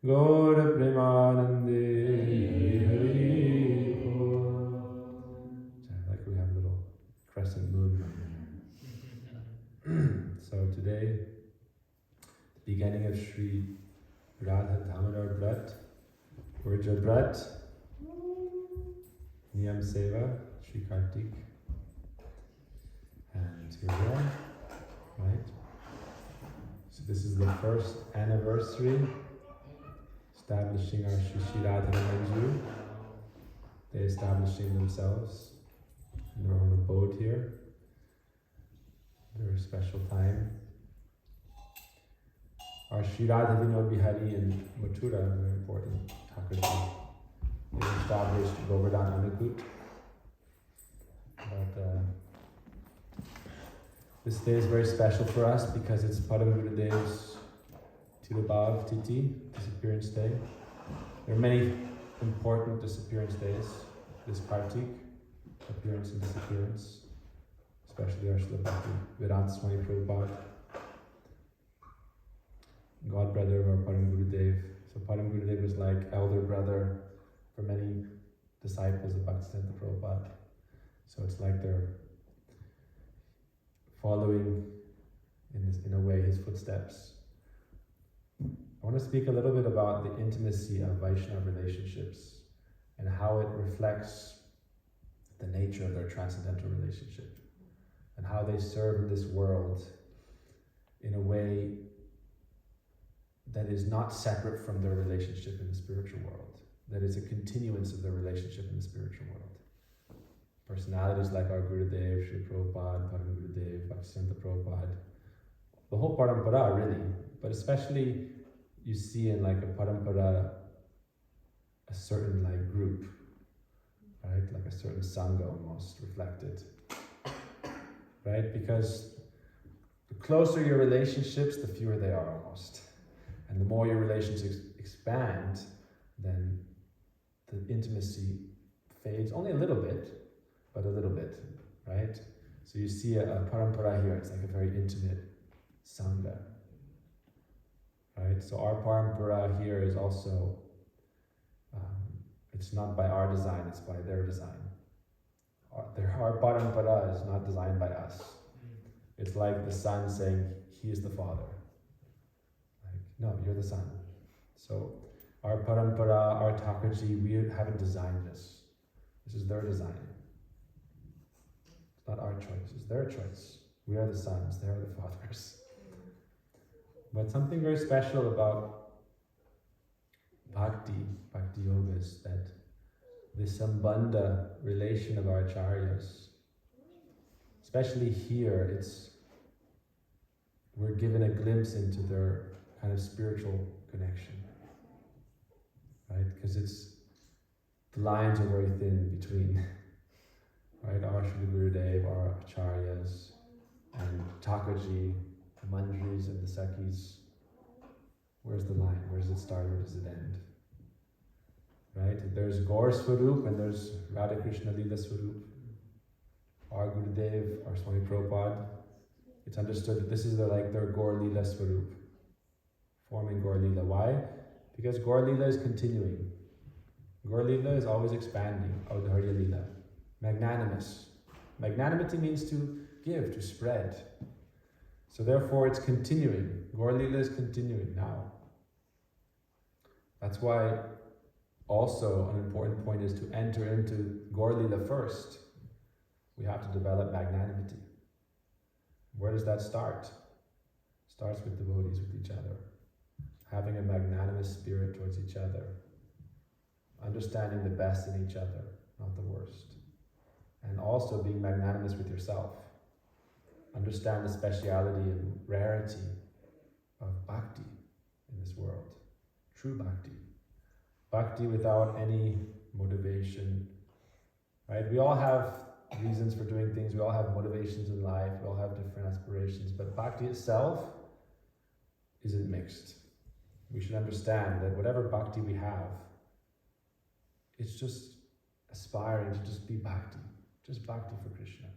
Gaura Premanande Hari Bol. Like we have a little crescent moon. So today, the beginning of Sri Radha Damodar Brat, Urja Brat, Niyam Seva, Sri Kartik. And here we are, right? So this is the first anniversary establishing our Sri Radha Manju. They establishing themselves in their own abode here. Very special time. Our Sri Radha Vinod Bihari in Mathura, very important Thakurji. They established Govardhan Anukut. But this day is very special for us because it's Param Gurudev's Tirubhav Titi, disappearance day. There are many important disappearance days. This Kartik, appearance and disappearance, especially our Srila Bhakti Vedanta Swami Prabhupada, god brother of our Param Gurudev. So Param Gurudev was like elder brother for many disciples of Bhaktisiddhanta Prabhupada. So it's like they're following in a way his footsteps. I want to speak a little bit about the intimacy of Vaishnava relationships and how it reflects the nature of their transcendental relationship and how they serve in this world in a way that is not separate from their relationship in the spiritual world, that is a continuance of their relationship in the spiritual world. Personalities like our Gurudev, Srila Prabhupada, Param Gurudev, Bhaktisiddhanta Prabhupada, the whole parampara really, but especially you see in like a parampara a certain like group, right? Like a certain sangha almost reflected, right? Because the closer your relationships, the fewer they are almost. And the more your relationships expand, then the intimacy fades only a little bit, but a little bit, right? So you see a parampara here, it's like a very intimate sangha, right? So our parampara here is also, it's not by our design, it's by their design. Our parampara is not designed by us. It's like the son saying, he is the father. Like, no, you're the son. So our parampara, our Thakurji, we haven't designed this. This is their design. It's not our choice, it's their choice. We are the sons, they are the fathers. But something very special about Bhakti Yoga is that this sambandha relation of our acharyas, especially here, we're given a glimpse into their kind of spiritual connection, right? Because the lines are very thin between, right, our Sri Gurudev, our acharyas, and Thakurji, the Manjris and the Sakhis. Where's the line? Where does it start? Where does it end? Right? There's Gaur Swarup and there's Radha Krishna Leela Swarup. Our Gurudev, our Swami Prabhupada, it's understood that this is their Gaur Leela Swarup, forming Gaur Leela. Why? Because Gaur Leela is continuing. Gaur Leela is always expanding. Audharya Leela. Magnanimous. Magnanimity means to give, to spread. So therefore it's continuing. Gaur Leela is continuing now. That's why also an important point is to enter into Gaur Leela first. We have to develop magnanimity. Where does that start? It starts with devotees, with each other. Having a magnanimous spirit towards each other. Understanding the best in each other, not the worst. And also being magnanimous with yourself. Understand the speciality and rarity of bhakti in this world. True bhakti. Bhakti without any motivation. Right? We all have reasons for doing things. We all have motivations in life. We all have different aspirations. But bhakti itself isn't mixed. We should understand that whatever bhakti we have, it's just aspiring to just be bhakti. Just bhakti for Krishna.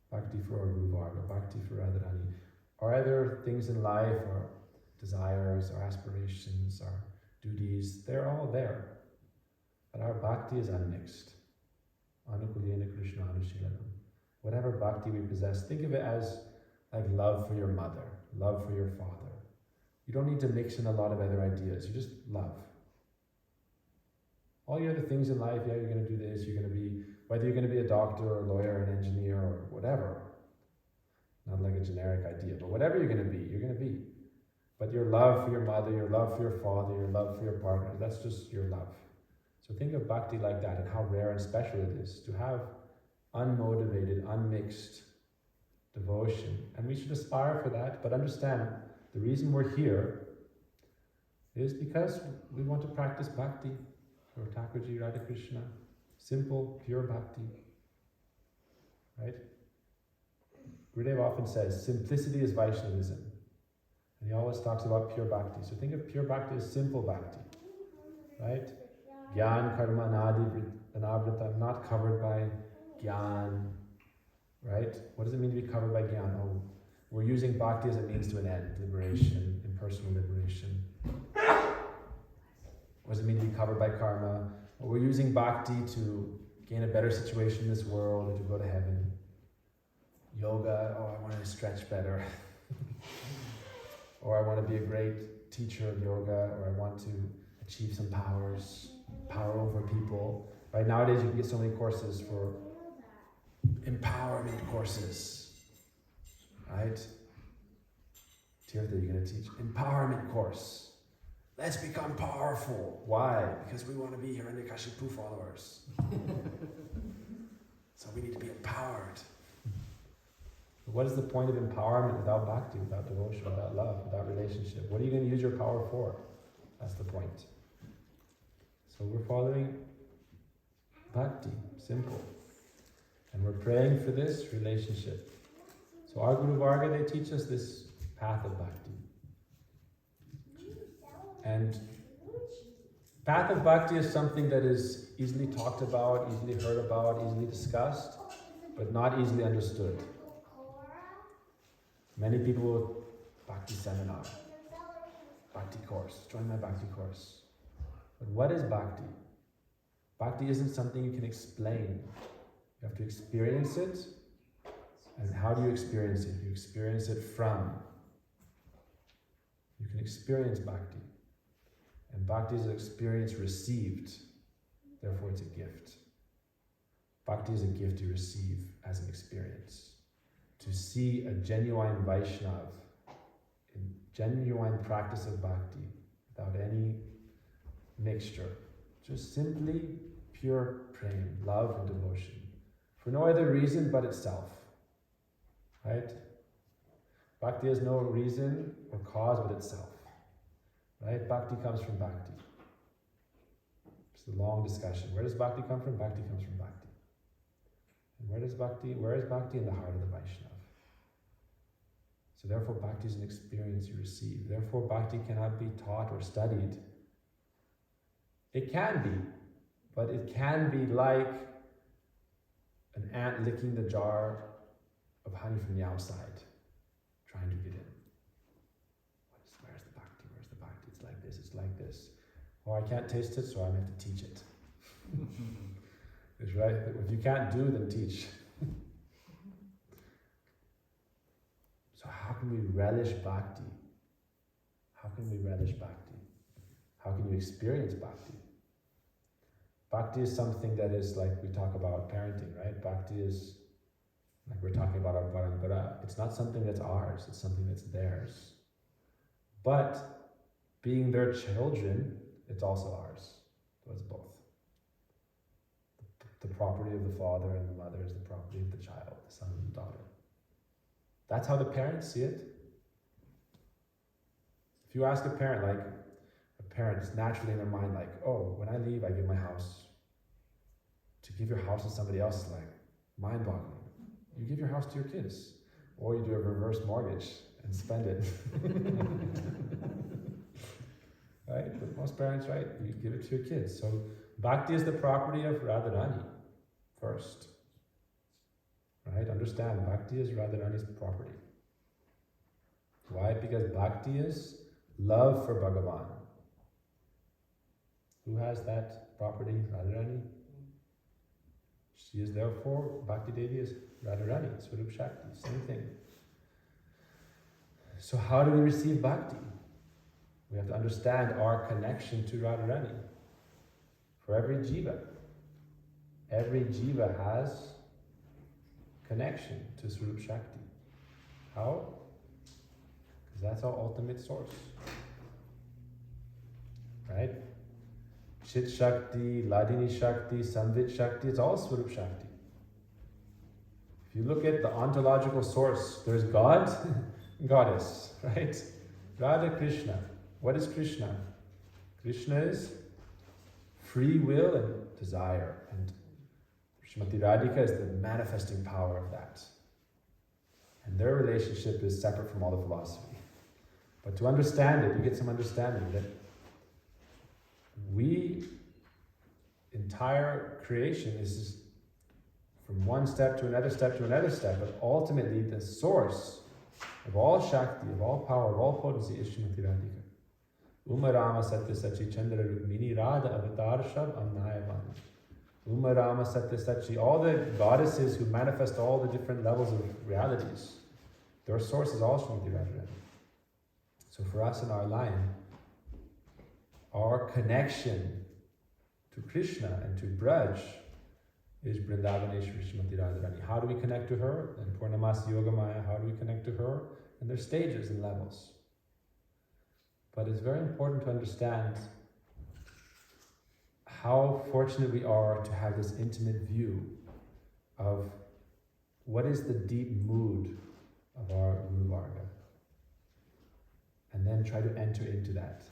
Bhakti for our Guru Varga, bhakti for Radharani. Our other things in life, our desires, our aspirations, our duties, they're all there. But our bhakti is unmixed. Anukulena Krishna Anushilanam. Whatever bhakti we possess, think of it as like love for your mother, love for your father. You don't need to mix in a lot of other ideas. You just love. All your other things in life, yeah, you're going to do this, you're going to be, whether you're going to be a doctor or a lawyer, an engineer or whatever. Not like a generic idea, but whatever you're going to be, you're going to be. But your love for your mother, your love for your father, your love for your partner, that's just your love. So think of bhakti like that and how rare and special it is to have unmotivated, unmixed devotion. And we should aspire for that, but understand the reason we're here is because we want to practice bhakti for Thakurji, Radha Krishna. Simple, pure bhakti. Right? Gurudev often says, simplicity is Vaishnavism. And he always talks about pure bhakti. So think of pure bhakti as simple bhakti. Right? Gyan, karma, nadi, anavrita, not covered by gyan. Right? What does it mean to be covered by gyan? Oh, we're using bhakti as a means to an end, liberation, impersonal liberation. What does it mean to be covered by karma? Well, we're using bhakti to gain a better situation in this world or to go to heaven. Yoga, oh, I want to stretch better. Or I want to be a great teacher of yoga, or I want to achieve some powers, power over people. Right, nowadays you can get so many courses for empowerment courses. Right? Tirtha, you're going to teach empowerment course. Let's become powerful. Why? Because we want to be Hiranyakashipu followers. So we need to be empowered. But what is the point of empowerment without bhakti, without devotion, without love, without relationship? What are you going to use your power for? That's the point. So we're following bhakti, simple. And we're praying for this relationship. So our Guru Varga, they teach us this path of bhakti. And path of bhakti is something that is easily talked about, easily heard about, easily discussed, but not easily understood. Many people will bhakti seminar, bhakti course, join my bhakti course. But what is bhakti? Bhakti isn't something you can explain. You have to experience it. And how do you experience it? You experience it from. You can experience bhakti. And bhakti is an experience received. Therefore, it's a gift. Bhakti is a gift you receive as an experience. To see a genuine Vaishnav, in genuine practice of bhakti, without any mixture, just simply pure prem, love and devotion, for no other reason but itself. Right? Bhakti has no reason or cause but itself. Right? Bhakti comes from bhakti. It's a long discussion. Where does bhakti come from? Bhakti comes from bhakti. And where is bhakti? In the heart of the Vaishnav. So therefore bhakti is an experience you receive. Therefore bhakti cannot be taught or studied. It can be, but it can be like an ant licking the jar of honey from the outside, trying to get in. Where's the bhakti? Where's the bhakti? It's like this, it's like this. Oh, I can't taste it, so I have to teach it. It's right. If you can't do, then teach. So how can we relish bhakti? How can we relish bhakti? How can you experience bhakti? Bhakti is something that is like we talk about parenting, right? Bhakti is like we're talking about our parampara. It's not something that's ours, it's something that's theirs. But being their children, it's also ours. So it's both. The property of the father and the mother is the property of the child, the son and the daughter. That's how the parents see it. If you ask a parent, like, a parent is naturally in their mind like, oh, when I leave, I give my house. To give your house to somebody else is like mind-boggling. You give your house to your kids, or you do a reverse mortgage and spend it. Right? But most parents, right, you give it to your kids. So bhakti is the property of Radharani first. Right? Understand, bhakti is Radharani's property. Why? Because bhakti is love for Bhagavan. Who has that property? Radharani. She is therefore, Bhakti Devi is Radharani, Swarup Shakti, same thing. So how do we receive Bhakti? We have to understand our connection to Radharani. For every jiva has connection to Swarup Shakti. How? Because that's our ultimate source. Right? Chit Shakti, Ladini Shakti, Samvit Shakti, it's all Swarup Shakti. If you look at the ontological source, there's God, Goddess, right? Radha Krishna. What is Krishna? Krishna is free will and desire. And Srimati Radhika is the manifesting power of that. And their relationship is separate from all the philosophy. But to understand it, you get some understanding that entire creation is from one step to another step to another step, but ultimately the source of all Shakti, of all power, of all potency is Srimati Radhika. Uma Rama Satya Sachi Chandra Rukmini Radha Avatar Shab Amnayavani. Uma Rama Satya Sachi, all the goddesses who manifest all the different levels of realities, their source is all Srimati Radharani. So for us in our line, our connection to Krishna and to Braj is Vrindavaneshwari Srimati Radharani. How do we connect to her? And Purnamasi Yogamaya, how do we connect to her? And there's stages and levels. But it's very important to understand how fortunate we are to have this intimate view of what is the deep mood of our Guru Varga. And then try to enter into that.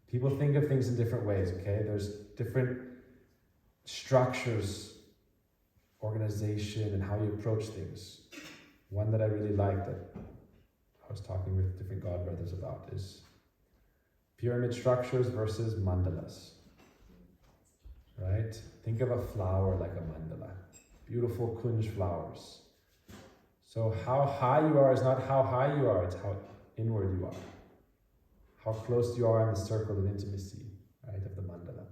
People think of things in different ways, okay? There's different structures, organization, and how you approach things. One that I really like that I was talking with different God brothers about is pyramid structures versus mandalas. Right? Think of a flower like a mandala. Beautiful kunj flowers. So how high you are is not how high you are, it's how inward you are. How close you are in the circle of intimacy, right, of the mandala.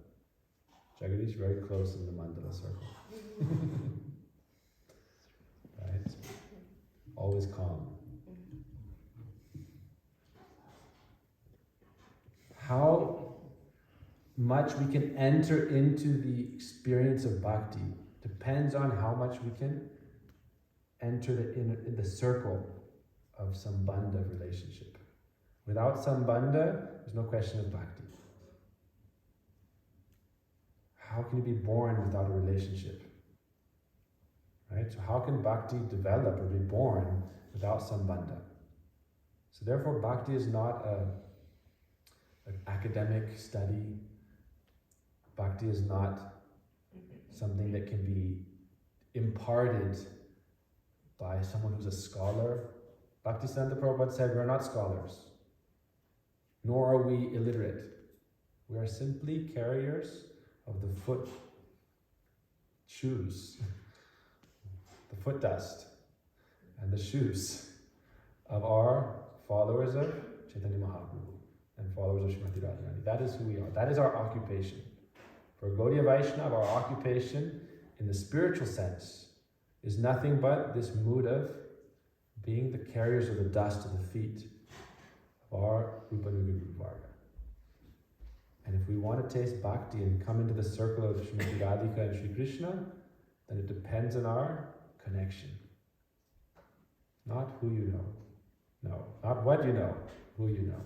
Jagadish, very close in the mandala circle. Right? Always calm. How much we can enter into the experience of bhakti depends on how much we can enter in the circle of sambandha relationship. Without sambandha, there's no question of bhakti. How can you be born without a relationship? Right? So how can bhakti develop or be born without sambandha? So therefore bhakti is not an academic study. Bhakti is not something that can be imparted by someone who's a scholar. Bhaktisiddhanta Prabhupada said we're not scholars, nor are we illiterate. We are simply carriers of the shoes, the foot dust, and the shoes of our followers of Chaitanya Mahaprabhu and followers of Srimati Radharani. That is who we are. That is our occupation. For Gaudiya Vaishnava, our occupation in the spiritual sense is nothing but this mood of being the carriers of the dust of the feet of our Rupanuga Guru Varga. And if we want to taste bhakti and come into the circle of Srimati Radhika and Sri Krishna, then it depends on our connection. Not who you know. No, not what you know, who you know.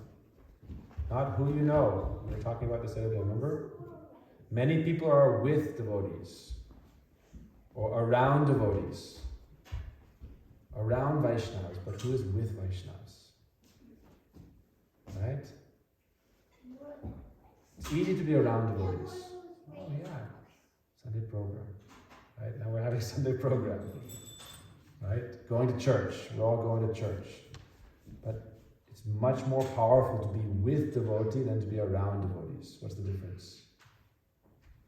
Not who you know. We were talking about this the other day, remember? Many people are with devotees, or around devotees, around Vaishnavas, but who is with Vaishnavas? Right? It's easy to be around devotees. Oh yeah, Sunday program. Right? Now we're having Sunday program. Right? Going to church. We're all going to church. But it's much more powerful to be with devotee than to be around devotees. What's the difference?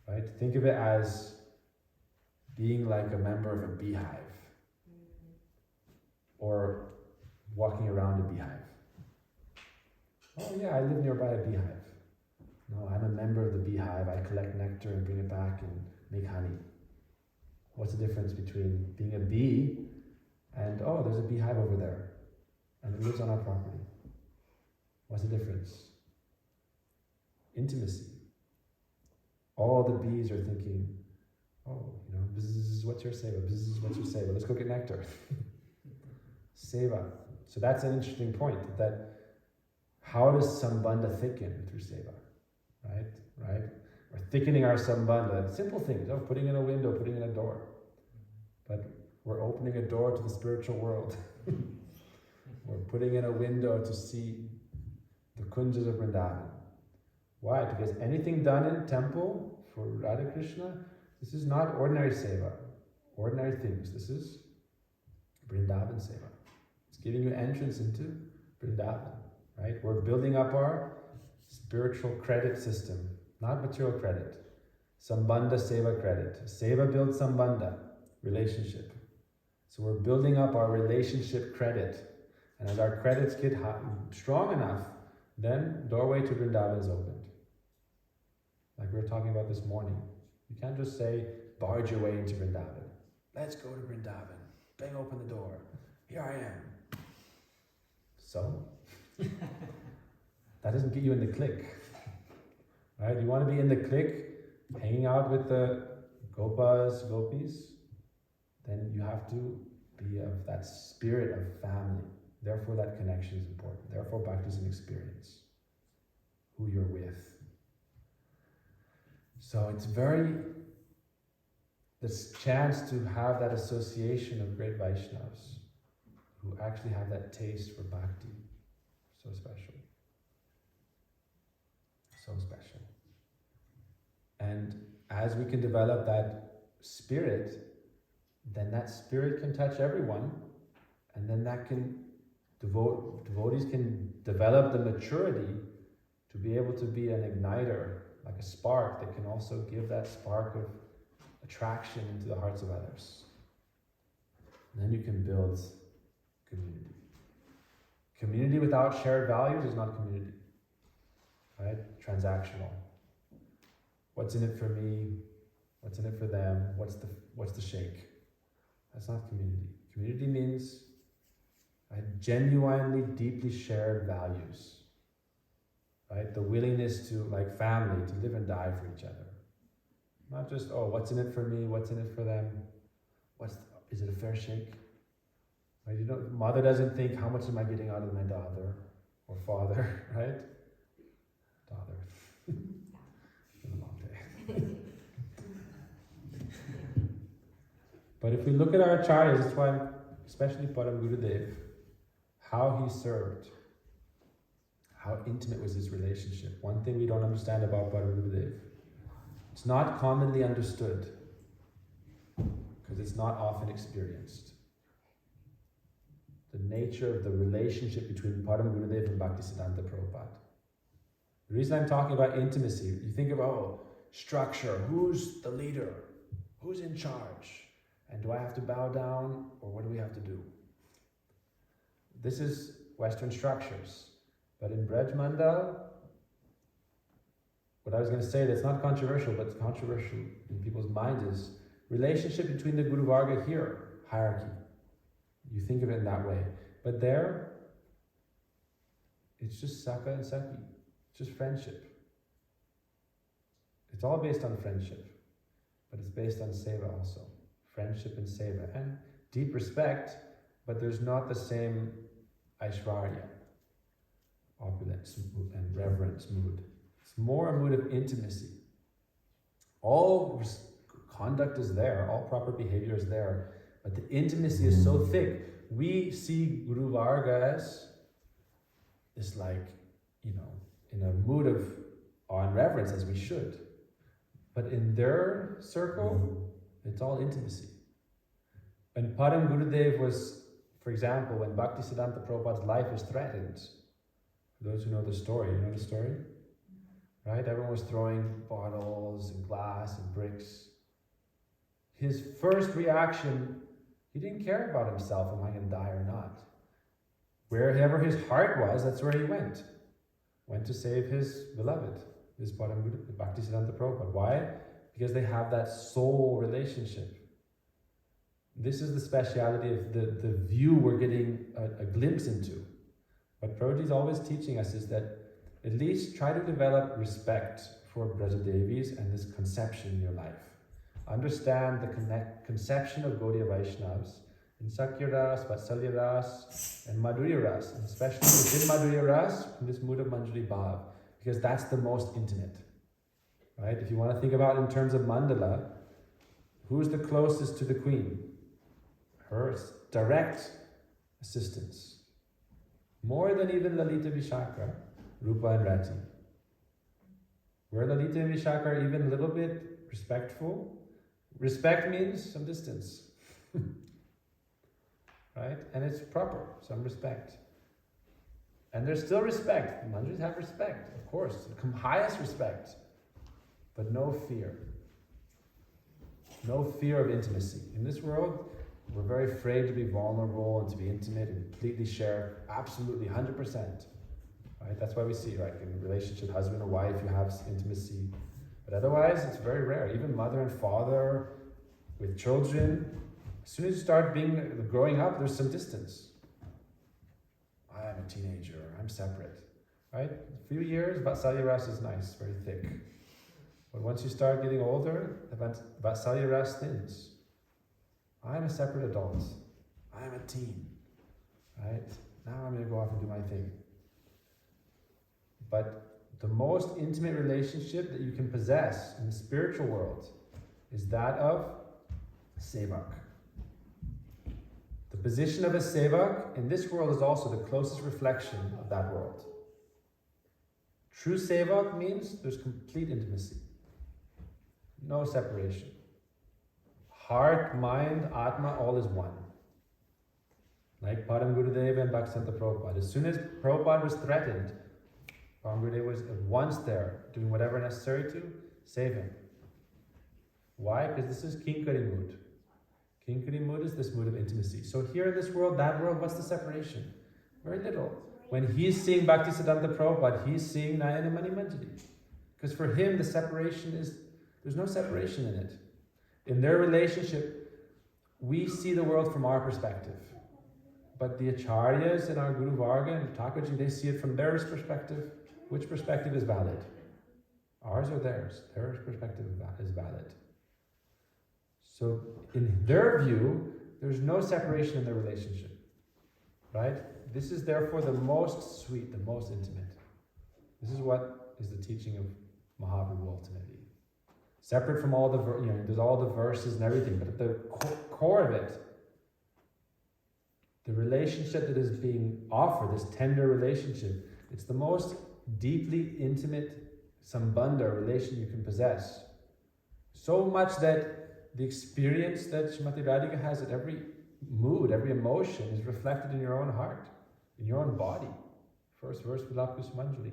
Right? Think of it as being like a member of a beehive or walking around a beehive. Oh yeah, I live nearby a beehive. No, I'm a member member of the beehive, I collect nectar and bring it back and make honey. What's the difference between being a bee and, oh, there's a beehive over there and it lives on our property? What's the difference? Intimacy. All the bees are thinking, oh, bzzz, what's your seva? Bzzz, what's your seva? Let's go get nectar. Seva. So that's an interesting point, that how does sambandha thicken through seva? Right? We're thickening our sambandha. Simple things, putting in a window, putting in a door. But we're opening a door to the spiritual world. We're putting in a window to see the kunjas of Vrindavan. Why? Because anything done in temple for Radha Krishna, this is not ordinary seva, ordinary things. This is Vrindavan seva. It's giving you entrance into Vrindavan, right? We're building up our spiritual credit system, not material credit. Sambandha seva credit. Seva builds sambandha, relationship. So we're building up our relationship credit. And as our credits get strong enough, then doorway to Vrindavan is opened. Like we were talking about this morning. You can't just say, barge your way into Vrindavan. Let's go to Vrindavan. Bang open the door. Here I am. So? That doesn't get you in the clique. Right? You want to be in the clique, hanging out with the gopas, gopis, then you have to be of that spirit of family. Therefore that connection is important. Therefore bhakti is an experience. Who you're with. So it's this chance to have that association of great Vaishnavas who actually have that taste for bhakti. So special. So special. And as we can develop that spirit, then that spirit can touch everyone, and then that can, devotees can develop the maturity to be able to be an igniter, like a spark that can also give that spark of attraction into the hearts of others. And then you can build community. Community without shared values is not community, right? Transactional. What's in it for me? What's in it for them? What's the shake? That's not community. Community means genuinely, deeply shared values. Right? The willingness to, like family, to live and die for each other. Not just, what's in it for me? What's in it for them? Is it a fair shake? Right? Mother doesn't think, how much am I getting out of my daughter or father, right? Daughter. It's been a long day. But if we look at our acharyas, that's why, especially Param Gurudev, how he served, how intimate was his relationship. One thing we don't understand about Param Gurudev, it's not commonly understood because it's not often experienced. The nature of the relationship between Param Gurudev and Bhaktisiddhanta Prabhupada. The reason I'm talking about intimacy, you think about structure, who's the leader, who's in charge, and do I have to bow down or what do we have to do? This is Western structures. But in Braj Mandal, what I was going to say that's not controversial, but it's controversial in people's minds is relationship between the Guru Varga here, hierarchy. You think of it in that way. But there, it's just Saka and Saki. It's just friendship. It's all based on friendship, but it's based on seva also. Friendship and seva. And deep respect, but there's not the same Aishwarya, opulence and reverence mood. It's more a mood of intimacy. All conduct is there, all proper behavior is there, but the intimacy is so thick. We see Guru Varga as this in a mood of awe and reverence, as we should. But in their circle, it's all intimacy. When Param Gurudev was, for example, when Bhaktisiddhanta Prabhupada's life was threatened, for those who know the story, you know the story? Right? Everyone was throwing bottles and glass and bricks. His first reaction, he didn't care about himself, am I going to die or not? Wherever his heart was, that's where he went. Went to save his beloved. is Bhaktisiddhanta Prabhupada. Why? Because they have that soul relationship. This is the speciality of the view we're getting a glimpse into. What Prabhuji is always teaching us is that at least try to develop respect for Brajadevis and this conception in your life. Understand the conception of Gaudiya Vaishnavas in Sakya Ras, Vatsalya Ras, and Madhurya Ras, and especially within Madhurya Ras, in this mood of Manjari Bhav, because that's the most intimate. Right? If you want to think about in terms of mandala, who's the closest to the queen? Her direct assistants. More than even Lalita Vishakha, Rupa and Rati. Where Lalita and Vishakha are even a little bit respectful, respect means some distance. Right? And it's proper, some respect. And there's still respect. Manjaris have respect, of course. Highest respect. But no fear. No fear of intimacy. In this world, we're very afraid to be vulnerable and to be intimate and completely share, absolutely, 100%. Right? That's why we see, like in a relationship, husband or wife, you have intimacy. But otherwise, it's very rare. Even mother and father with children, as soon as you start growing up, there's some distance. I'm a teenager, I'm separate. Right? A few years, Vatsalya Ras is nice, very thick. But once you start getting older, Vatsalya Ras thins. I'm a separate adult. I'm a teen. Right? Now I'm going to go off and do my thing. But the most intimate relationship that you can possess in the spiritual world is that of sevak. The position of a sevak in this world is also the closest reflection of that world. True sevak means there's complete intimacy. No separation. Heart, mind, Atma, all is one. Like Param Gurudeva and Bhaktivedanta Prabhupada. As soon as Prabhupada was threatened, Param Gurudeva was at once there, doing whatever necessary to save him. Why? Because this is Kinkari mood. Kinkari mood is this mood of intimacy. So here in this world, that world, what's the separation? Very little. When he's seeing Bhaktisiddhanta Prabhupada, he's seeing Nayana Mani Manjari. Because for him, the separation is, there's no separation in it. In their relationship, we see the world from our perspective. But the Acharyas and our Guru Varga and Thakurji, they see it from their perspective. Which perspective is valid? Ours or theirs? Their perspective is valid. So in their view, there's no separation in their relationship. Right? This is therefore the most sweet, the most intimate. This is what is the teaching of Mahaprabhu ultimately. Separate from all the, there's all the verses and everything, but at the core of it, the relationship that is being offered, this tender relationship, it's the most deeply intimate sambandha relation you can possess. So much that the experience that Srimati Radhika has at every mood, every emotion is reflected in your own heart, in your own body. First verse, Vilap Kusumanjali.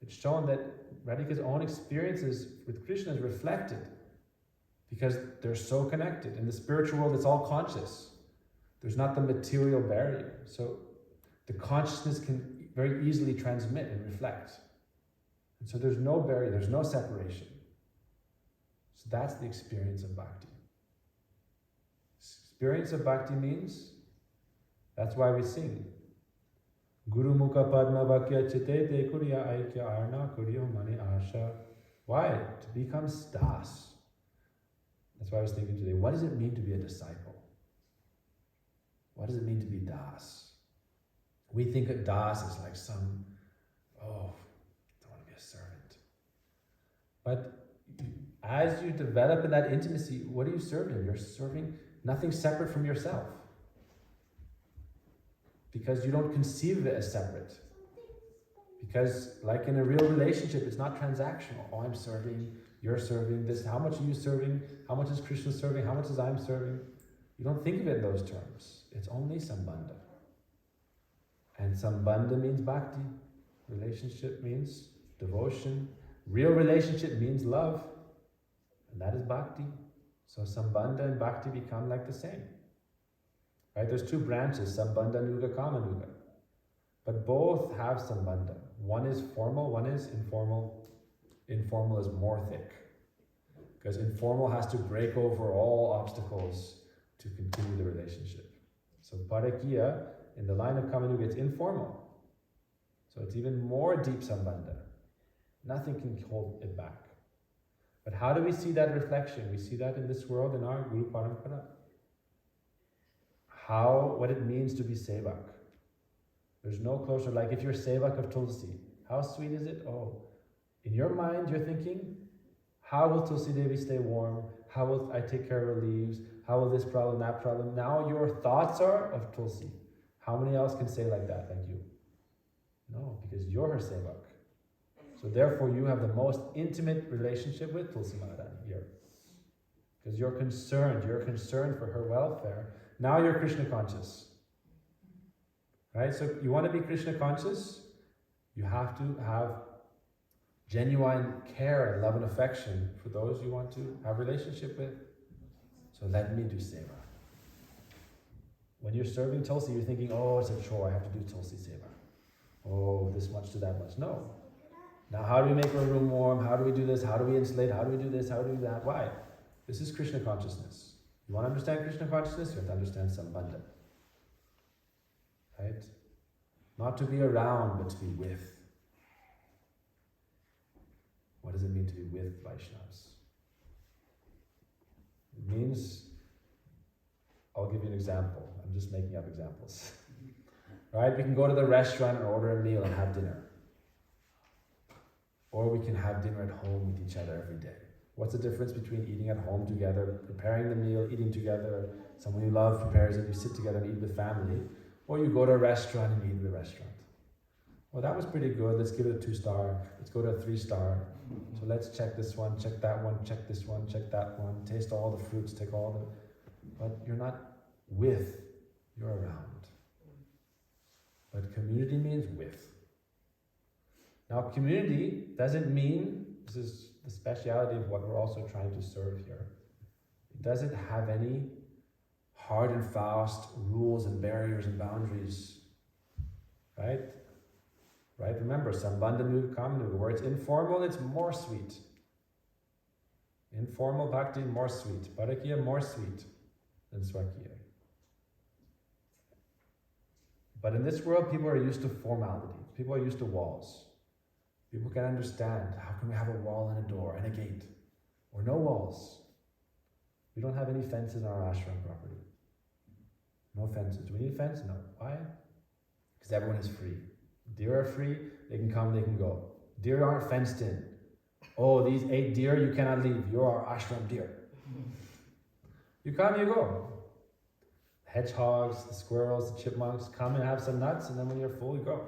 It's shown that Radhika's own experiences with Krishna is reflected because they're so connected. In the spiritual world, it's all conscious. There's not the material barrier. So the consciousness can very easily transmit and reflect. And so there's no barrier, there's no separation. So that's the experience of bhakti. Experience of bhakti means, that's why we sing. Guru Mukha Padma Vakya Chite Te Kuriya Aikya Arna Kuriyo Mani Asha. Why? To become das. That's why I was thinking today, what does it mean to be a disciple? What does it mean to be das? We think of das as like some, I don't want to be a servant. But as you develop in that intimacy, what are you serving? You're serving nothing separate from yourself. Because you don't conceive of it as separate. Because like in a real relationship, it's not transactional. Oh, I'm serving, you're serving, this, how much are you serving? How much is Krishna serving? How much is I'm serving? You don't think of it in those terms. It's only sambandha. And sambandha means bhakti. Relationship means devotion. Real relationship means love. And that is bhakti. So sambandha and bhakti become like the same. Right? There's two branches, sambandha nuga, kama nuga. But both have sambandha. One is formal, one is informal. informal is more thick. Because informal has to break over all obstacles to continue the relationship. So Parakya, in the line of Kamanuga, it's informal. So it's even more deep sambandha. Nothing can hold it back. But how do we see that reflection? We see that in this world, in our Guru Parampara. What it means to be sevak. There's no closer, like if you're sevak of Tulsi, how sweet is it? Oh, in your mind you're thinking, how will Tulsi Devi stay warm? How will I take care of her leaves? How will this problem, that problem? Now your thoughts are of Tulsi. How many else can say like that, like you? No, because you're her sevak. So therefore you have the most intimate relationship with Tulsi Maharani here. Because you're concerned for her welfare. Now you're Krishna conscious. Right? So you want to be Krishna conscious, you have to have genuine care and love and affection for those you want to have a relationship with. So let me do seva. When you're serving Tulsi, you're thinking, oh, it's a chore, I have to do Tulsi seva. Oh, this much to that much. No. Now how do we make our room warm? How do we do this? How do we insulate? How do we do this? How do we do that? Why? This is Krishna consciousness. You want to understand Krishna consciousness? You have to understand Sambandha. Right? Not to be around, but to be with. What does it mean to be with Vaishnavas? It means, I'll give you an example. I'm just making up examples. Right? We can go to the restaurant and order a meal and have dinner. Or we can have dinner at home with each other every day. What's the difference between eating at home together, preparing the meal, eating together, someone you love prepares it, you sit together and eat with family, or you go to a restaurant and eat in the restaurant? Well, that was pretty good. Let's give it a 2-star. Let's go to a 3-star. So let's check this one, check that one, check this one, check that one, taste all the fruits, take all the... But you're not with, you're around. But community means with. Now, community doesn't mean, this is the speciality of what we're also trying to serve here. It doesn't have any hard and fast rules and barriers and boundaries. Right? Right? Remember, Sambandha Nuga Kamanuga, where it's informal, it's more sweet. Informal bhakti, more sweet. Parakya, more sweet than Swakiya. But in this world, people are used to formality. People are used to walls. People can understand, how can we have a wall and a door and a gate? Or no walls. We don't have any fences on our ashram property. No fences. Do we need a fence? No. Why? Because everyone is free. Deer are free, they can come, they can go. Deer aren't fenced in. Oh, these 8 deer, you cannot leave. You're our ashram deer. You come, you go. Hedgehogs, the squirrels, the chipmunks, come and have some nuts, and then when you're full, you go.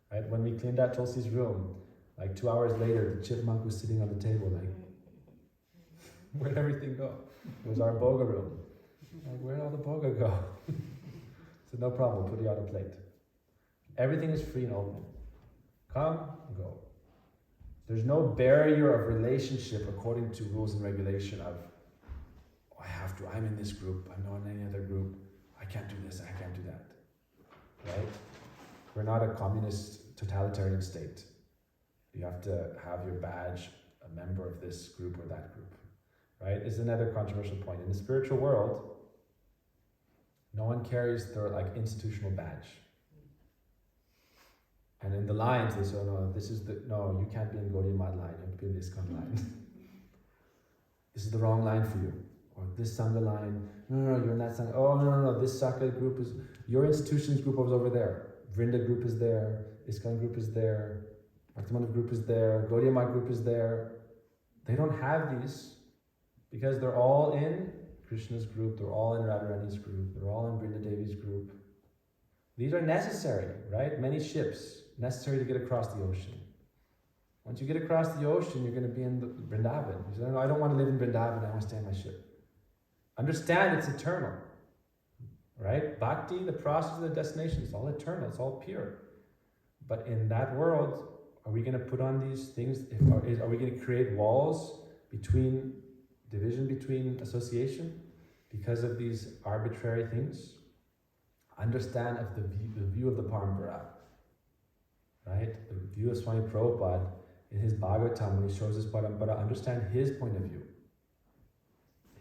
Right? When we cleaned out Tulsi's room, like 2 hours later, the chipmunk was sitting on the table like, where'd everything go? It was our boga room. Like, where'd all the boga go? So no problem, we'll put you on a plate. Everything is free and open. Come, go. There's no barrier of relationship according to rules and regulation of, oh, I have to, I'm in this group, I'm not in any other group, I can't do this, I can't do that. Right? We're not a communist totalitarian state. You have to have your badge, a member of this group or that group. Right? This is another controversial point. In the spiritual world, no one carries their institutional badge. And in the lines, they say, oh, no, you can't be in Gaudiya Math line, you have to be in this kind of line. This is the wrong line for you. Or this Sangha line, no, you're in that Sangha. Oh, no, this Sakha group is, your institution's group was over there. Vrinda group is there, ISKCON group is there, Bhaktivinoda group is there, Gaudiya Math group is there. They don't have these because they're all in Krishna's group, they're all in Radharani's group, they're all in Vrinda Devi's group. These are necessary, right? Many ships, necessary to get across the ocean. Once you get across the ocean, you're going to be in Vrindavan. You say, no, I don't want to live in Vrindavan, I want to stay in my ship. Understand it's eternal, right? Bhakti, the process of the destination, is all eternal, it's all pure. But in that world, are we going to put on these things? Are we going to create walls between, division between association because of these arbitrary things? Understand the view of the Parampara, right? The view of Swami Prabhupada in his Bhagavatam, when he shows his parampara, understand his point of view.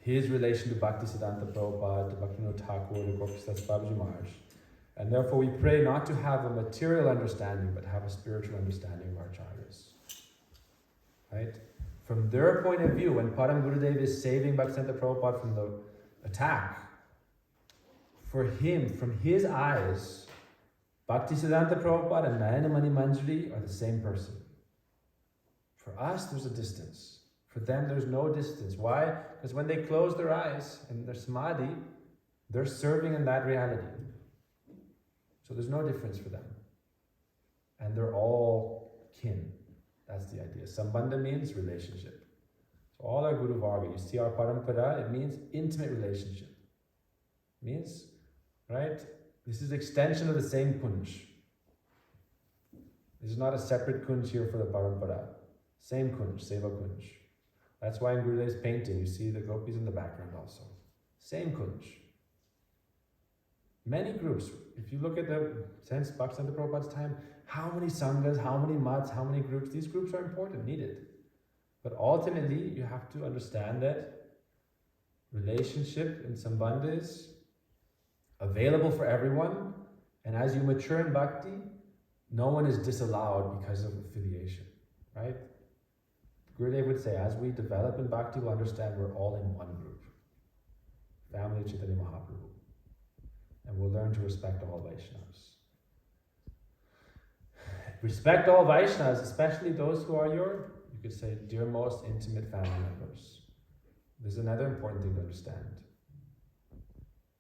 His relation to Bhaktisiddhanta Prabhupada, to Bhaktivinoda Thakur, to Gopis Babaji Maharaj. And therefore we pray not to have a material understanding, but have a spiritual understanding of our acharyas. Right? From their point of view, when Param Gurudev is saving Bhaktisiddhanta Prabhupada from the attack, for him, from his eyes, Bhaktisiddhanta Prabhupada and Nayanamani Manjari are the same person. For us, there's a distance. For them, there's no distance. Why? Because when they close their eyes and their samadhi, they're serving in that reality. So there's no difference for them. And they're all kin. That's the idea. Sambandha means relationship. So all our Guru Varga, you see our parampara, it means intimate relationship. It means, right? This is extension of the same kunj. This is not a separate kunj here for the parampara. Same kunj, seva kunj. That's why in Gurudev's painting, you see the gopis in the background also. Same kunj. Many groups, if you look at the, since Bhaktisiddhanta Prabhupada's time, how many sanghas, how many mats, how many groups, these groups are important, needed. But ultimately, you have to understand that relationship in sambandha is available for everyone, and as you mature in bhakti, no one is disallowed because of affiliation, right? Gurudev would say, as we develop in bhakti, we'll understand we're all in one group. Family of Chaitanya Mahaprabhu. And we'll learn to respect all Vaishnavas. Respect all Vaishnavas, especially those who are your, you could say, dear most intimate family members. This is another important thing to understand.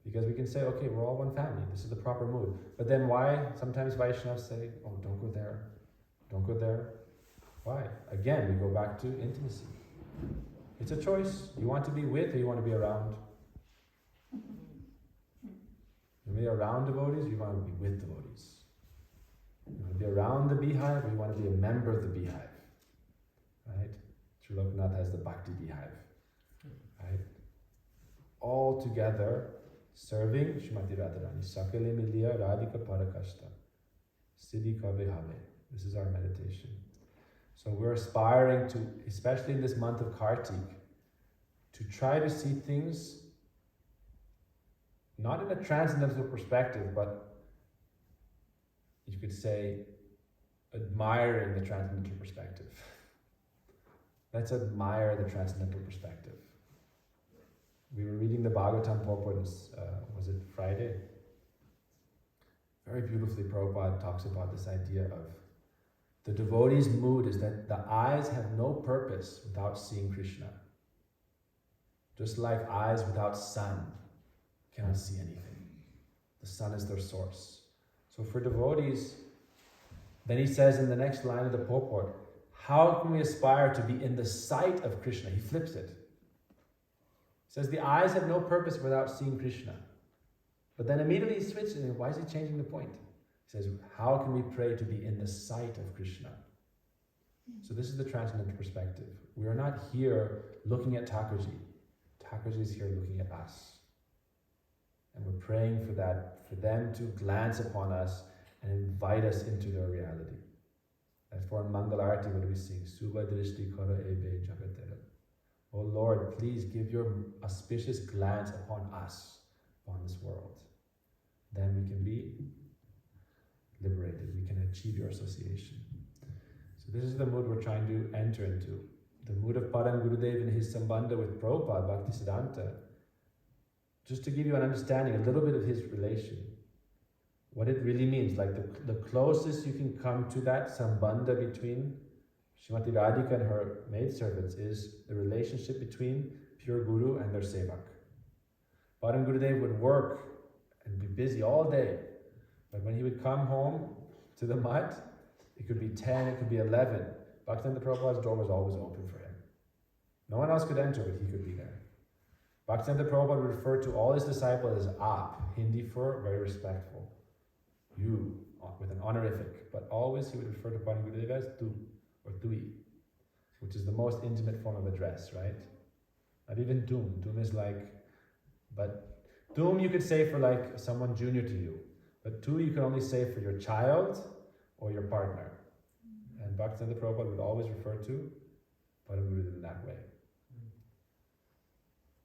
Because we can say, okay, we're all one family, this is the proper mood. But then why sometimes Vaishnavas say, oh, don't go there, don't go there. Why? Again, we go back to intimacy. It's a choice. You want to be with or you want to be around? You want to be around devotees or you want to be with devotees? You want to be around the beehive or you want to be a member of the beehive? Right? Sri Lokanath has the Bhakti beehive. Right? All together, serving Srimati Radharani. Sakale Miliya Radhika Parakashta. Siddhi Kabe Habe. This is our meditation. So we're aspiring to, especially in this month of Kartik, to try to see things not in a transcendental perspective, but you could say admiring the transcendental perspective. Let's admire the transcendental perspective. We were reading the Bhagavatam purport, was it Friday? Very beautifully Prabhupada talks about this idea of the devotee's mood is that the eyes have no purpose without seeing Krishna. Just like eyes without sun cannot see anything. The sun is their source. So for devotees, then he says in the next line of the purport, how can we aspire to be in the sight of Krishna? He flips it. He says the eyes have no purpose without seeing Krishna. But then immediately he switches, and why is he changing the point? He says, how can we pray to be in the sight of Krishna? So this is the transcendental perspective. We are not here looking at Thakurji. Thakurji is here looking at us. And we're praying for that, for them to glance upon us and invite us into their reality. Therefore in Mangalarati, what do we sing? Subha drishti kara ebe jagatera. Oh Lord, please give your auspicious glance upon us, upon this world. Then we can be liberated. We can achieve your association. So this is the mood we're trying to enter into. The mood of Param Gurudev in his sambandha with Prabhupada, Bhaktisiddhanta. Just to give you an understanding, a little bit of his relation. What it really means. Like the closest you can come to that sambandha between Srimati Radhika and her maidservants is the relationship between pure Guru and their sevak. Param Gurudev would work and be busy all day. But when he would come home to the mutt, it could be 10, it could be 11. Bhaktisiddhanta Prabhupada's door was always open for him. No one else could enter, but he could be there. Bhaktisiddhanta Prabhupada would refer to all his disciples as Aap, Hindi for very respectful. You, with an honorific. But always he would refer to Param Gurudev as Tu, or Tui, which is the most intimate form of address, right? Not even Tum. Tum is like, but Tum you could say for like someone junior to you. But Tu you can only say for your child or your partner. And Bhaktivinoda Prabhupada would always refer to Param Gurudev in that way.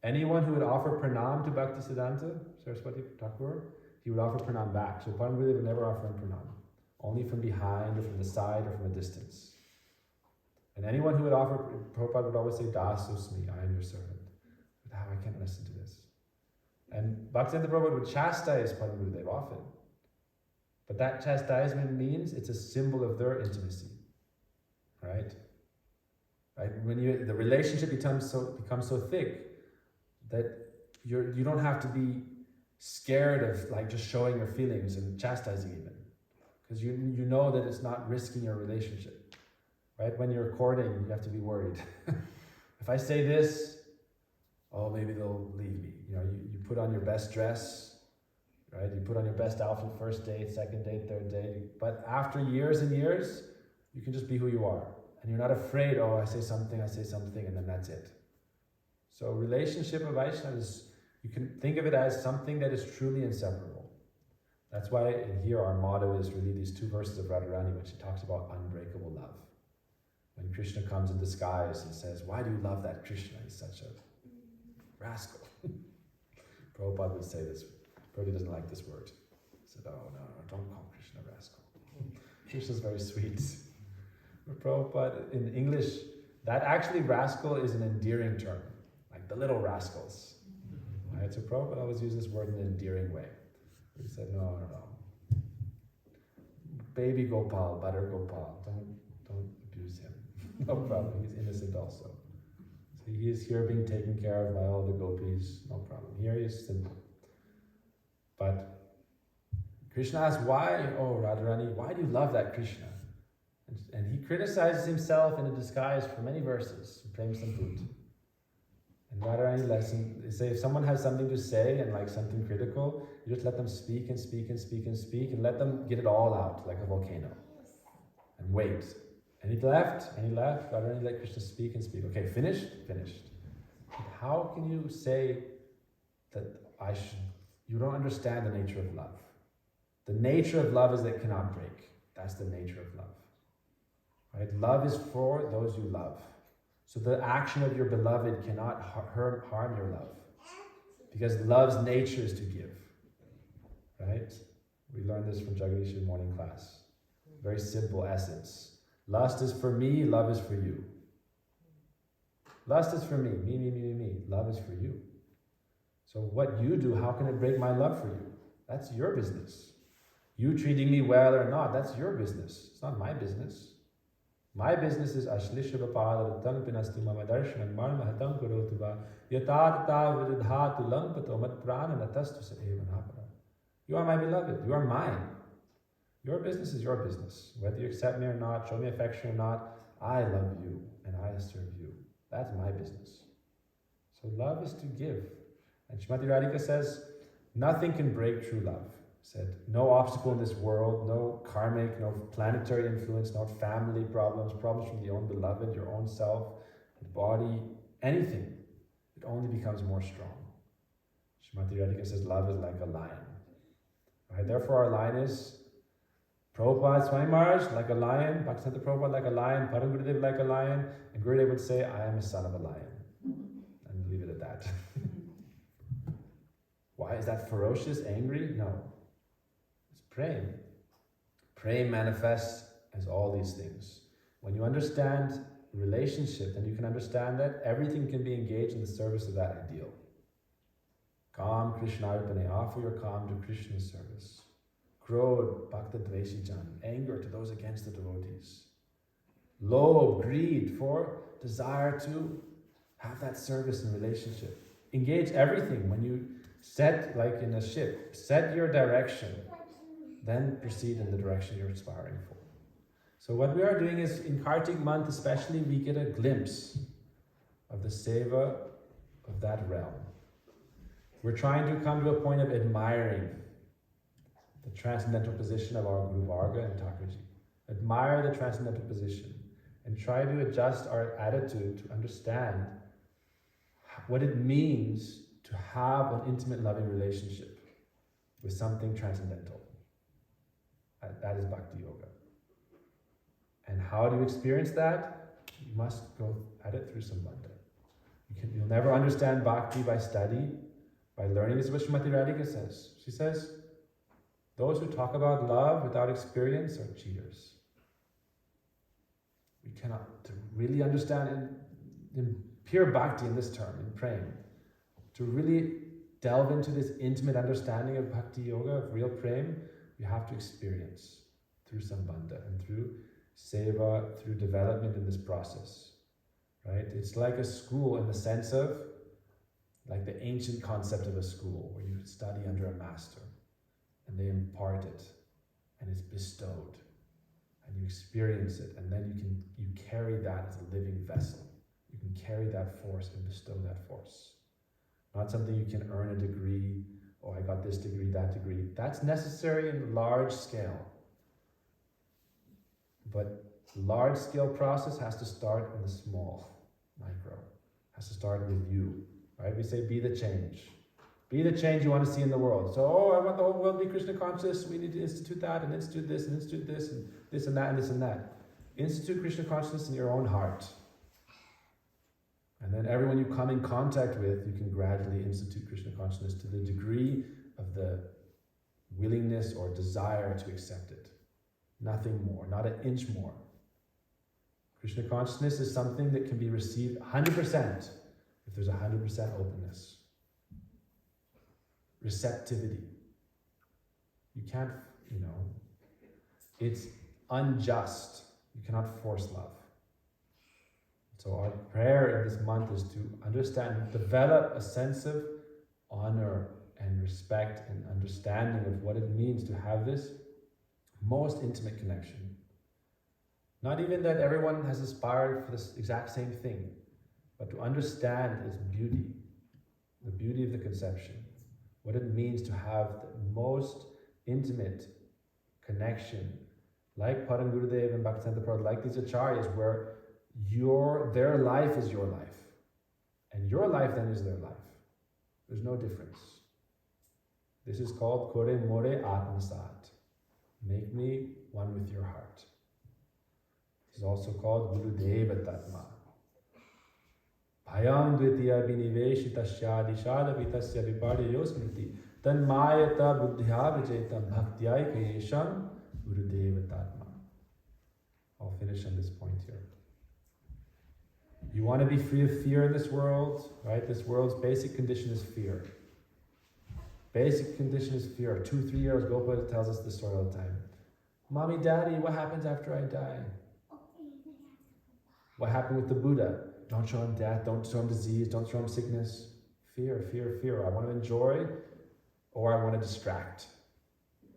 Anyone who would offer pranam to Bhaktisiddhanta Saraswati Thakur, he would offer pranam back. So Param Gurudev would never offer him pranam. Only from behind or from the side or from a distance. And anyone who would offer, Prabhupada would always say, Dasosmi, I am your servant. But how I can't listen to this. And Bhaktisiddhanta Prabhupada would chastise Param Gurudev often. But that chastisement means it's a symbol of their intimacy. Right? When the relationship becomes so thick that you don't have to be scared of like just showing your feelings and chastising even. Because you know that it's not risking your relationship. Right? When you're courting, you have to be worried. If I say this, oh, maybe they'll leave me. You put on your best dress, right? You put on your best outfit, first date, second date, third date. But after years and years, you can just be who you are. And you're not afraid, I say something, and then that's it. So relationship of Vaishnava you can think of it as something that is truly inseparable. That's why in here our motto is really these two verses of Radharani, which it talks about unbreakable love. When Krishna comes in disguise and says, why do you love that Krishna? He's such a rascal. Prabhupada would say this. Prabhupada doesn't like this word. He said, no, don't call Krishna a rascal. Krishna's very sweet. But Prabhupada, in English, that actually rascal is an endearing term. Like the little rascals. Right? So Prabhupada always used this word in an endearing way. He said, no. Baby Gopal, butter Gopal, don't abuse him. No problem, he's innocent also. So he is here being taken care of by all the gopis, no problem. Here he is simple. But Krishna asks, why, Radharani, why do you love that Krishna? And he criticizes himself in a disguise for many verses, Prem Samput. And Radharani lesson, they say if someone has something to say and like something critical, you just let them speak and speak and speak and speak and let them get it all out like a volcano. And wait. And he left, Radharani let Krishna speak and speak. Okay, finished? Finished. How can you say that you don't understand the nature of love? The nature of love is that it cannot break. That's the nature of love. Right? Love is for those you love. So the action of your beloved cannot harm your love. Because love's nature is to give. Right? We learned this from Jagadish in morning class. Very simple essence. Lust is for me, love is for you. Lust is for me. Me. Love is for you. So what you do, how can it break my love for you? That's your business. You treating me well or not, that's your business. It's not my business. My business is Ashlishabapadaratang Pinasti Mamadarshan Marmahatam Kurotuva Yatatata Vidhatu Lampato Mat Prananatastu Saevanapara. You are my beloved, you are mine. Your business is your business. Whether you accept me or not, show me affection or not, I love you and I serve you. That's my business. So love is to give. And Srimati Radhika says, nothing can break true love. Said, no obstacle in this world, no karmic, no planetary influence, no family problems from the own beloved, your own self, the body, anything. It only becomes more strong. Srimati Radhika says, love is like a lion. Right? Therefore our line is, Prabhupada, Swami Maharaj, like a lion, Bhaktisiddhanta Prabhupada like a lion, Param Gurudev like a lion, and Gurudev would say, I am a son of a lion. And leave it at that. Why is that ferocious, angry? No. It's praying. Praying manifests as all these things. When you understand relationship, then you can understand that everything can be engaged in the service of that ideal. Kam Krishna Arpane, offer your Kam to Krishna's service. Krodh, Bhakta Dveshijan, anger to those against the devotees. Lobh, greed, for desire to have that service and relationship. Engage everything. When you set, like in a ship, set your direction, then proceed in the direction you're aspiring for. So what we are doing is, in Kartik month especially, we get a glimpse of the seva of that realm. We're trying to come to a point of admiring the transcendental position of our Guru Varga and Thakurji. Admire the transcendental position and try to adjust our attitude to understand what it means to have an intimate, loving relationship with something transcendental. That is Bhakti Yoga. And how do you experience that? You must go at it through Sambandha. You'll never understand bhakti by study, by learning. This is what Srimati Radhika says. She says, those who talk about love without experience are cheaters. We cannot to really understand in pure bhakti in this term, in prem, to really delve into this intimate understanding of bhakti yoga, of real prem, you have to experience through sambandha and through seva, through development in this process. Right? It's like a school in the sense of like the ancient concept of a school where you study under a master and they impart it and it's bestowed and you experience it, and then you carry that as a living vessel. You can carry that force and bestow that force. Not something you can earn a degree, oh, I got this degree, that degree. That's necessary in large scale. But large scale process has to start in the small, micro. Has to start with you, right? We say be the change. Be the change you want to see in the world. So, I want the whole world to be Krishna conscious. We need to institute that and institute this and institute this and this and that and this and that. Institute Krishna consciousness in your own heart. And then everyone you come in contact with, you can gradually institute Krishna consciousness to the degree of the willingness or desire to accept it. Nothing more, not an inch more. Krishna consciousness is something that can be received 100% if there's 100% openness. Receptivity. You can't, it's unjust. You cannot force love. So our prayer in this month is to understand, develop a sense of honor and respect and understanding of what it means to have this most intimate connection. Not even that everyone has aspired for this exact same thing, but to understand its beauty, the beauty of the conception, what it means to have the most intimate connection, like Param Gurudev and Bhaktisiddhanta Prabhupada, like these acharyas, where their life is your life, and your life then is their life. There's no difference. This is called Kore More Atmasat. Make me one with your heart. This is also called Gurudeva Tatma. Bhayam dvitiya viniveshitasya dishadavitasya viparya smriti tanmayata buddhya vijetam bhaktiyai kayesham Gurudeva Tatma. I'll finish on this point here. You want to be free of fear in this world, right? This world's basic condition is fear. Basic condition is fear. 2-3 years, Gopal tells us this story all the time. Mommy, Daddy, what happens after I die? What happened with the Buddha? Don't show him death, don't show him disease, don't show him sickness. Fear, fear, fear. I want to enjoy or I want to distract.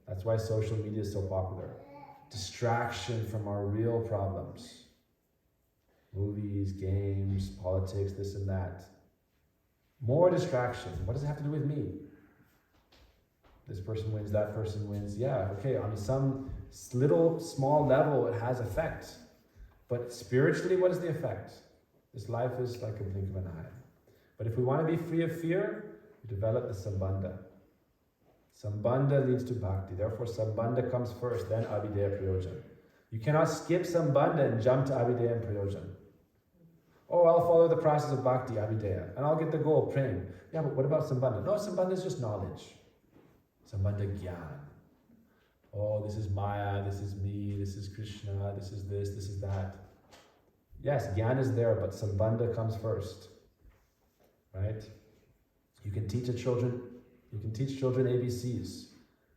That's why social media is so popular. Distraction from our real problems. Movies, games, politics, this and that. More distraction. What does it have to do with me? This person wins, that person wins. Yeah, okay, on some little, small level, it has effect. But spiritually, what is the effect? This life is like a blink of an eye. But if we want to be free of fear, we develop the sambandha. Sambandha leads to bhakti. Therefore, sambandha comes first, then abhideya prayojan. You cannot skip sambandha and jump to abhideya and prayojan. Oh, I'll follow the process of bhakti, abhideya, and I'll get the goal, prem. Yeah, but what about sambandha? No, sambandha is just knowledge. Sambandha gyan. Oh, this is Maya, this is me, this is Krishna, this is that. Yes, gyan is there, but sambandha comes first. Right? You can teach children ABCs,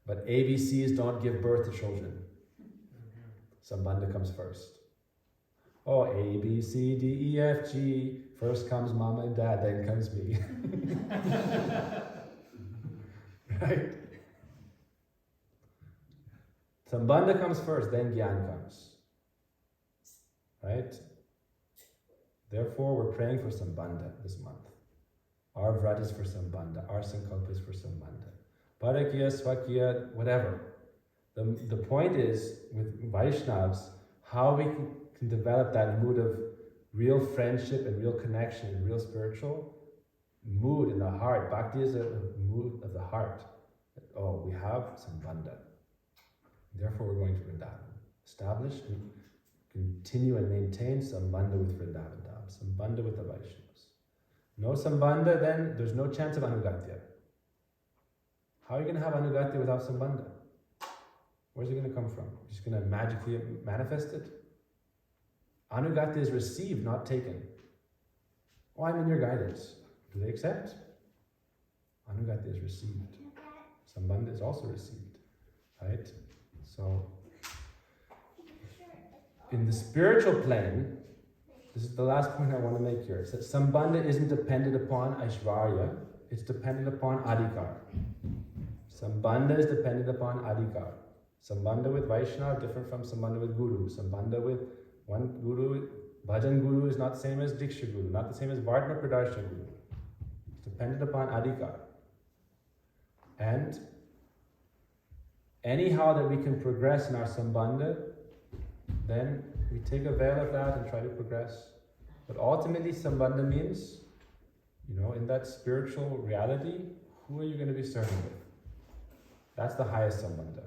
but ABCs don't give birth to children. Sambandha comes first. Oh, A, B, C, D, E, F, G. First comes mama and dad, then comes me. Right? Sambandha comes first, then Gyan comes. Right? Therefore, we're praying for Sambandha this month. Our vrat is for Sambandha. Our sankalpa is for Sambandha. Parakya, Swakya, whatever. The point is, with Vaishnavas, how we can develop that mood of real friendship and real connection and real spiritual mood in the heart. Bhakti is a mood of the heart. Oh, we have Sambandha. Therefore, we're going to Vrindavan. Establish and continue and maintain sambandha with Vrindavan Dham, sambandha with the Vaishnavas. No sambandha, then there's no chance of anugatya. How are you going to have anugatya without sambandha? Where's it going to come from? You're just going to magically manifest it? Anugatya is received, not taken. Oh, I'm in your guidance. Do they accept? Anugatya is received. Sambandha is also received. Right? So, in the spiritual plane, this is the last point I want to make here. It's that sambandha isn't dependent upon Aishvarya, it's dependent upon Adhikar. Sambandha is dependent upon Adhikar. Sambandha with Vaishnava different from sambandha with Guru. Sambandha with one Guru, Bhajan Guru is not the same as Diksha Guru, not the same as Vardhana Pradarsha Guru. It's dependent upon Adhikar. And anyhow that we can progress in our sambandha, then we take a veil of that and try to progress. But ultimately, sambandha means, in that spiritual reality, who are you going to be serving with? That's the highest sambandha.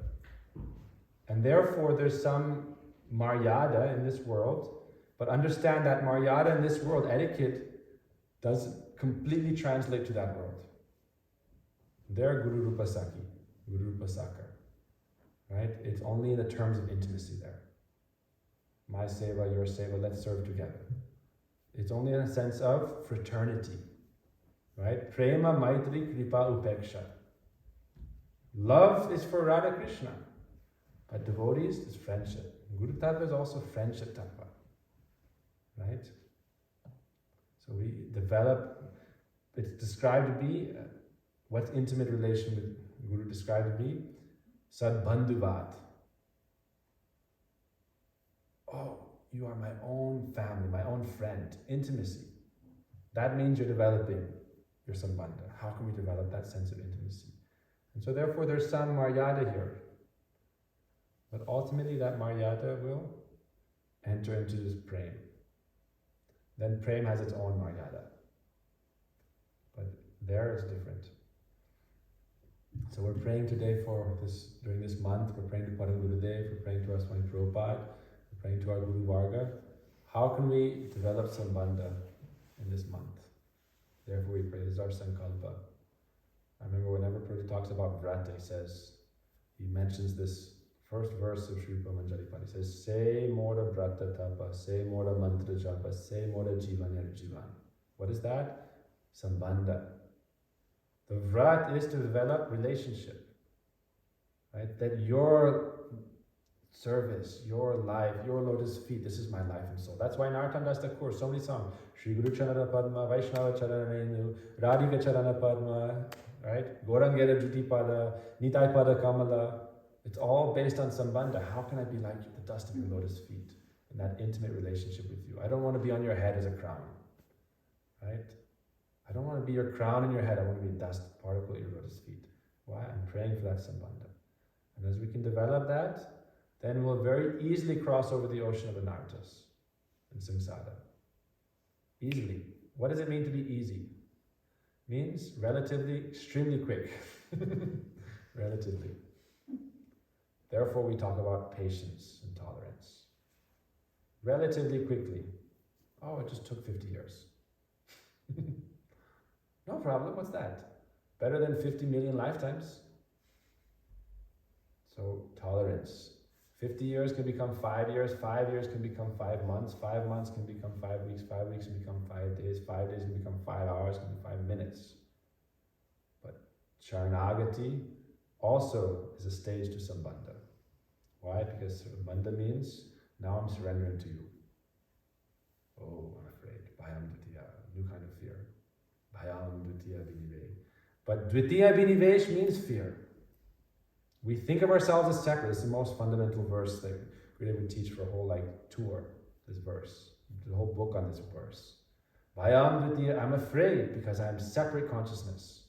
And therefore, there's some maryada in this world, but understand that maryada in this world, etiquette, doesn't completely translate to that world. There, Guru Rupa Saki, Guru Rupa Sakar. Right? It's only in the terms of intimacy there. My seva, your seva, let's serve together. It's only in a sense of fraternity. Right? Prema, Maitri, Kripa, Upeksha. Love is for Radha Krishna. But devotees is friendship. Guru Tattva is also friendship Tattva. Right? So we develop, it's described to be, what's intimate relation with Guru described to be? Sadbandhuvat. Oh, you are my own family, my own friend. Intimacy. That means you're developing your sambandha. How can we develop that sense of intimacy? And so therefore there's some maryada here. But ultimately that maryada will enter into this prem. Then prem has its own maryada. But there it's different. So we're praying today for this, during this month, we're praying to Param Gurudev, we're praying to our Swami Prabhupada, we're praying to our Guru Varga. How can we develop sambandha in this month? Therefore we pray, this is our sankalpa. I remember whenever Prabhupada talks about vrata, he mentions this first verse of Sri Prabhupada. He says, Se mora vrata tapa, se mora mantra japa, se mora jivan jivan. What is that? Sambandha. The vrat is to develop relationship. Right? That your service, your life, your lotus feet, this is my life and soul. That's why in Narottam Das Thakur, so many songs, Shri Guru Charana Padma, Vaishnava Charana Renu, Radhika Charana Padma, right? Gorangera Juti Pada, Nitai Pada Kamala. It's all based on sambandha. How can I be like the dust of your lotus feet in that intimate relationship with you? I don't want to be on your head as a crown. Right? I don't want to be your crown in your head. I want to be a dust particle at your lotus feet. Why? I'm praying for that sambandha. And as we can develop that, then we'll very easily cross over the ocean of anarthas and samsara. Easily. What does it mean to be easy? Means relatively, extremely quick. Relatively. Therefore we talk about patience and tolerance. Relatively quickly. Oh, it just took 50 years. No problem, what's that? Better than 50 million lifetimes. So, tolerance. 50 years can become 5 years, 5 years can become 5 months, 5 months can become 5 weeks, 5 weeks can become 5 days, 5 days can become 5 hours, can be 5 minutes. But Sharanagati also is a stage to Sambandha. Why? Because Sambandha means, now I'm surrendering to you. Oh, I'm afraid. Bhayam Dvitiya, new kind of fear. Bhayam Dvitiya Vinivesh. But Dvitiya Vinivesh means fear. We think of ourselves as separate. This is the most fundamental verse that Gurudev would teach for a whole tour, this verse. The whole book on this verse. Bhayam Dvitiya, I'm afraid because I am separate consciousness.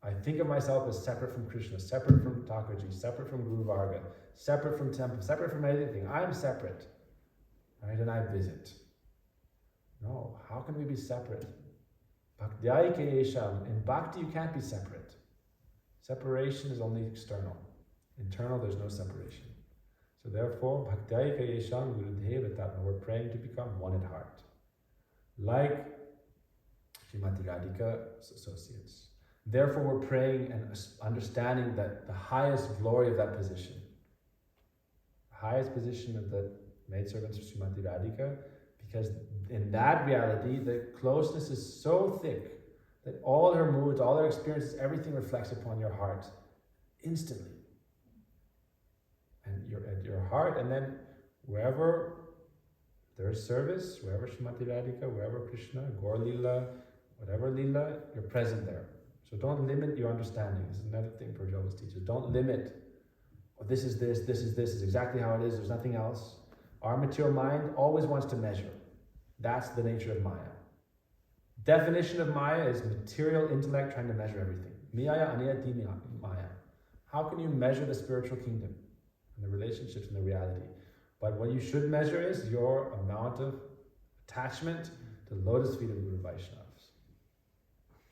I think of myself as separate from Krishna, separate from Thakurji, separate from Guru Varga, separate from temple, separate from everything. I'm separate. Right? And I visit. No, how can we be separate? Bhaktyai ke esham. In bhakti, you can't be separate. Separation is only external. Internal, there's no separation. So therefore, Bhaktaika Yesham Gurudeva Tatma, we're praying to become one at heart. Like Srimati Radhika's associates. Therefore, we're praying and understanding that the highest glory of that position, the highest position of the maidservants of Srimati Radhika, because in that reality, the closeness is so thick that all her moods, all her experiences, everything reflects upon your heart instantly. And you're at your heart, and then wherever there is service, wherever Srimati Radhika, wherever Krishna, Gaur Lila, whatever Lila, you're present there. So don't limit your understanding. This is another thing for Prabhupada's teachers. Don't limit, oh, this is this is exactly how it is, there's nothing else. Our material mind always wants to measure. That's the nature of Maya. Definition of Maya is material intellect trying to measure everything. Miyaya aniyati Maya. How can you measure the spiritual kingdom and the relationships and the reality? But what you should measure is your amount of attachment to the lotus feet of Guru Vaishnavas.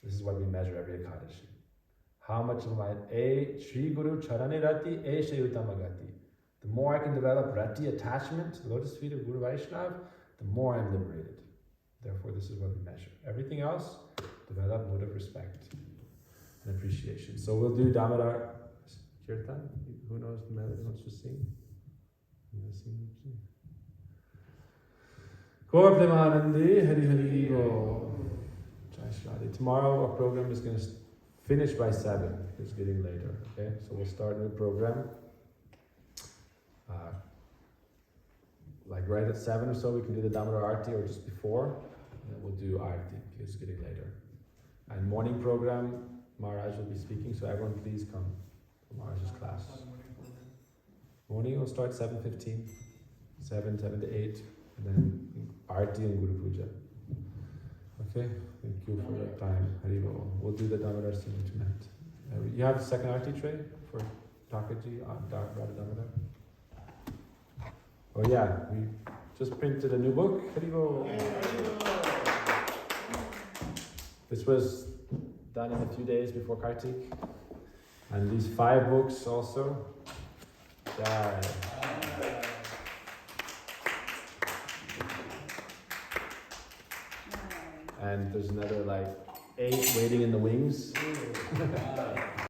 This is what we measure every Ekadashi. How much of my Shri Guru Charane Rati Shayutamagati. The more I can develop Rati attachment to the lotus feet of Guru Vaishnav, the more I'm liberated. Therefore, this is what we measure. Everything else, develop mood of respect and appreciation. So we'll do Damodar Kirtan. Who knows the melody wants to sing? Gaur Premanandi Hari Hari Gaur. Jai Shri Radhe. Tomorrow our program is going to finish by 7. It's getting later. Okay, so we'll start a new program. Like right at 7 or so, we can do the Damodar Arti, or just before, and then we'll do Arti, because it's getting later. And morning program, Maharaj will be speaking, so everyone please come to Maharaj's class. Morning will start 7:15, 7 to 8, and then Arti and Guru Puja. Okay, thank you for your time. Hari Bol. We'll do the Damodar singing tonight. You have the second Arti tray for Takaji, Radha Damodar? Oh yeah, we just printed a new book. Hari Bol. This was done in a few days before Kartik. And these 5 books also. Yeah. And there's another like 8 waiting in the wings.